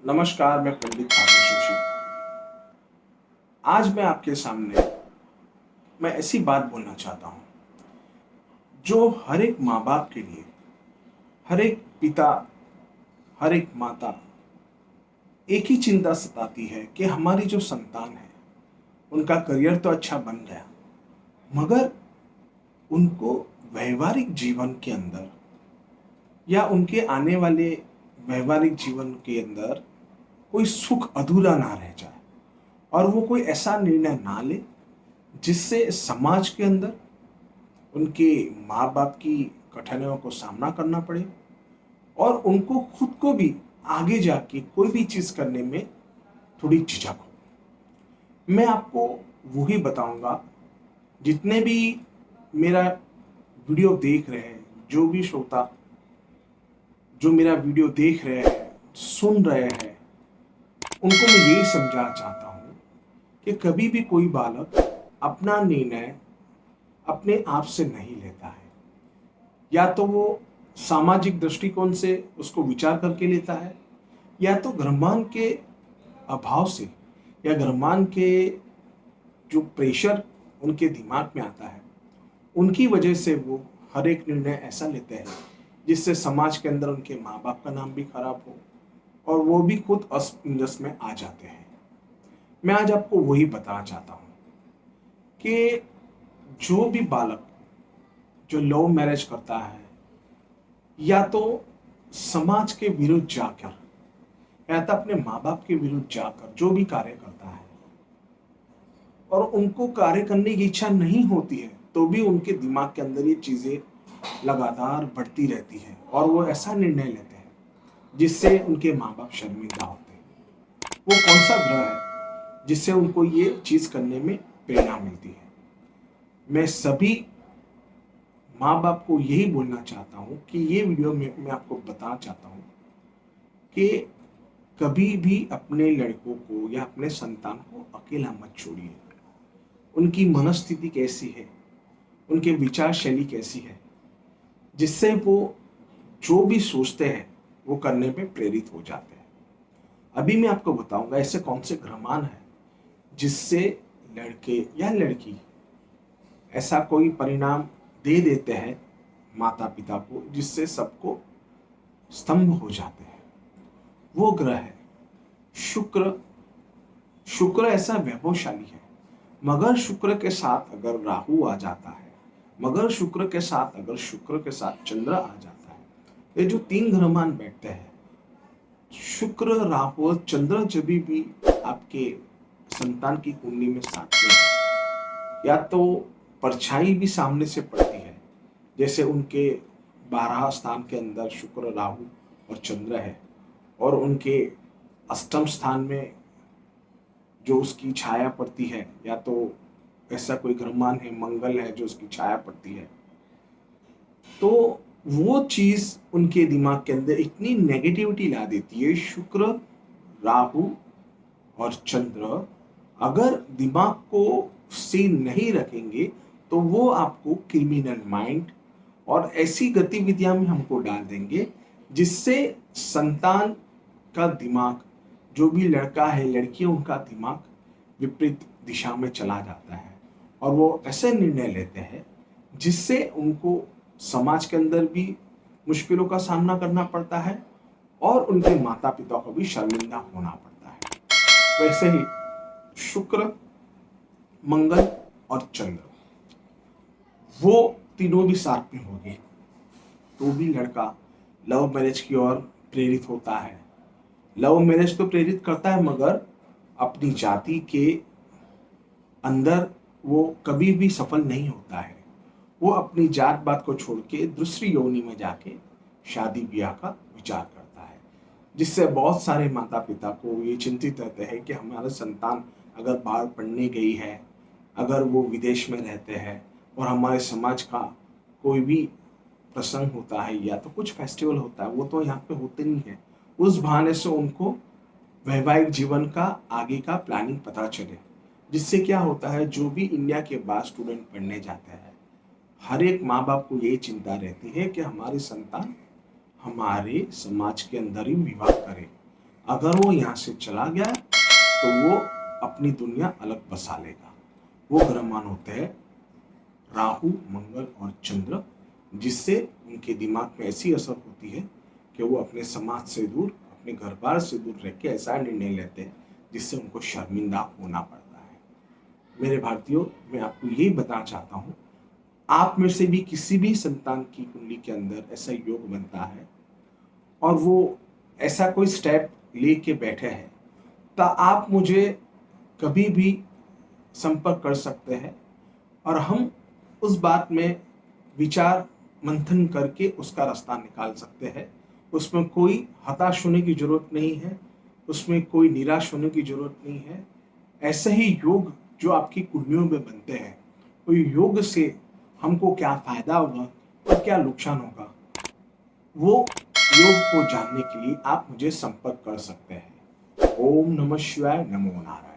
नमस्कार, मैं पंडित आशुतोष। आज मैं आपके सामने मैं ऐसी बात बोलना चाहता हूँ जो हर एक माँ बाप के लिए, हर एक पिता, हर एक माता एक ही चिंता सताती है कि हमारी जो संतान है उनका करियर तो अच्छा बन गया, मगर उनको वैवाहिक जीवन के अंदर या उनके आने वाले वैवाहिक जीवन के अंदर कोई सुख अधूरा ना रह जाए और वो कोई ऐसा निर्णय ना ले जिससे समाज के अंदर उनके माँ बाप की कठिनाइयों को सामना करना पड़े और उनको खुद को भी आगे जाके कोई भी चीज़ करने में थोड़ी झिझक हो। मैं आपको वही बताऊंगा, जितने भी मेरा वीडियो देख रहे हैं, जो भी श्रोता जो मेरा वीडियो देख रहे हैं, सुन रहे हैं, उनको मैं यही समझाना चाहता हूँ कि कभी भी कोई बालक अपना निर्णय अपने आप से नहीं लेता है। या तो वो सामाजिक दृष्टिकोण से उसको विचार करके लेता है, या तो ग्रहमान के अभाव से या ग्रहमान के जो प्रेशर उनके दिमाग में आता है, उनकी वजह से वो हर एक निर्णय ऐसा लेते हैं जिससे समाज के अंदर उनके माँ बाप का नाम भी खराब हो और वो भी खुद असमंजस में आ जाते हैं। मैं आज आपको वही बताना चाहता हूँ कि जो भी बालक जो लव मैरिज करता है या तो समाज के विरुद्ध जाकर या तो अपने माँ बाप के विरुद्ध जाकर जो भी कार्य करता है और उनको कार्य करने की इच्छा नहीं होती है, तो भी उनके दिमाग के अंदर ये चीज़ें लगातार बढ़ती रहती है और वो ऐसा निर्णय लेते हैं जिससे उनके माँ बाप शर्मिंदा होते हैं। वो कौन सा ग्रह है जिससे उनको ये चीज़ करने में प्रेरणा मिलती है? मैं सभी माँ बाप को यही बोलना चाहता हूँ कि ये वीडियो में मैं आपको बताना चाहता हूँ कि कभी भी अपने लड़कों को या अपने संतान को अकेला मत छोड़िए। उनकी मनस्थिति कैसी है, उनके विचार शैली कैसी है, जिससे वो जो भी सोचते हैं वो करने में प्रेरित हो जाते हैं। अभी मैं आपको बताऊंगा ऐसे कौन से ग्रहमान है जिससे लड़के या लड़की ऐसा कोई परिणाम दे देते हैं माता पिता को जिससे सबको स्तंभ हो जाते हैं। वो ग्रह है शुक्र। शुक्र ऐसा वैभवशाली है, मगर शुक्र के साथ अगर राहु आ जाता है, मगर शुक्र के साथ अगर शुक्र के साथ चंद्र आ जाता है, ये जो तीन ग्रहमान बैठते हैं, शुक्र राहु और चंद्र, जब भी आपके संतान की कुंडली में साथते हैं, या तो परछाई भी सामने से पड़ती है, जैसे उनके 12 स्थान के अंदर शुक्र राहु और चंद्र है और उनके अष्टम स्थान में जो उसकी छाया पड़ती है, या तो ऐसा कोई ग्रहमान है मंगल है जो उसकी छाया पड़ती है, तो वो चीज उनके दिमाग के अंदर इतनी नेगेटिविटी ला देती है। शुक्र राहु और चंद्र अगर दिमाग को से नहीं रखेंगे तो वो आपको क्रिमिनल माइंड और ऐसी गतिविधियां में हमको डाल देंगे जिससे संतान का दिमाग, जो भी लड़का है लड़की है, उनका दिमाग विपरीत दिशा में चला जाता है और वो ऐसे निर्णय लेते हैं जिससे उनको समाज के अंदर भी मुश्किलों का सामना करना पड़ता है और उनके माता पिता को भी शर्मिंदा होना पड़ता है। वैसे ही शुक्र, मंगल और चंद्र, वो तीनों भी साथ में हो गए तो भी लड़का लव मैरिज की ओर प्रेरित होता है। लव मैरिज तो प्रेरित करता है, मगर अपनी जाति के अंदर वो कभी भी सफल नहीं होता है। वो अपनी जात बात को छोड़ के दूसरी योनि में जाके शादी ब्याह का विचार करता है, जिससे बहुत सारे माता पिता को ये चिंतित रहते हैं कि हमारा संतान अगर बाहर पढ़ने गई है, अगर वो विदेश में रहते हैं और हमारे समाज का कोई भी प्रसंग होता है या तो कुछ फेस्टिवल होता है, वो तो यहाँ पे होते नहीं है, उस बहाने से उनको वैवाहिक जीवन का आगे का प्लानिंग पता चले। जिससे क्या होता है, जो भी इंडिया के बाहर स्टूडेंट पढ़ने जाते हैं, हर एक माँ बाप को यही चिंता रहती है कि हमारी संतान हमारे समाज के अंदर ही विवाह करे। अगर वो यहाँ से चला गया तो वो अपनी दुनिया अलग बसा लेगा। वो ग्रह मान होते हैं राहु, मंगल और चंद्र, जिससे उनके दिमाग में ऐसी असर होती है कि वो अपने समाज से दूर, अपने घर बार से दूर रह के ऐसा निर्णय लेते हैं जिससे उनको शर्मिंदा होना पड़ता है। मेरे भारतीयों, मैं आपको यही बताना चाहता हूँ, आप में से भी किसी भी संतान की कुंडली के अंदर ऐसा योग बनता है और वो ऐसा कोई स्टेप लेके बैठे हैं, तो आप मुझे कभी भी संपर्क कर सकते हैं और हम उस बात में विचार मंथन करके उसका रास्ता निकाल सकते हैं। उसमें कोई हताश होने की जरूरत नहीं है, उसमें कोई निराश होने की जरूरत नहीं है। ऐसे ही योग जो आपकी कुंडलियों में बनते हैं, वो योग से हमको क्या फायदा होगा और क्या नुकसान होगा, वो योग को जानने के लिए आप मुझे संपर्क कर सकते हैं। ओम नमः शिवाय, नमो नारायण।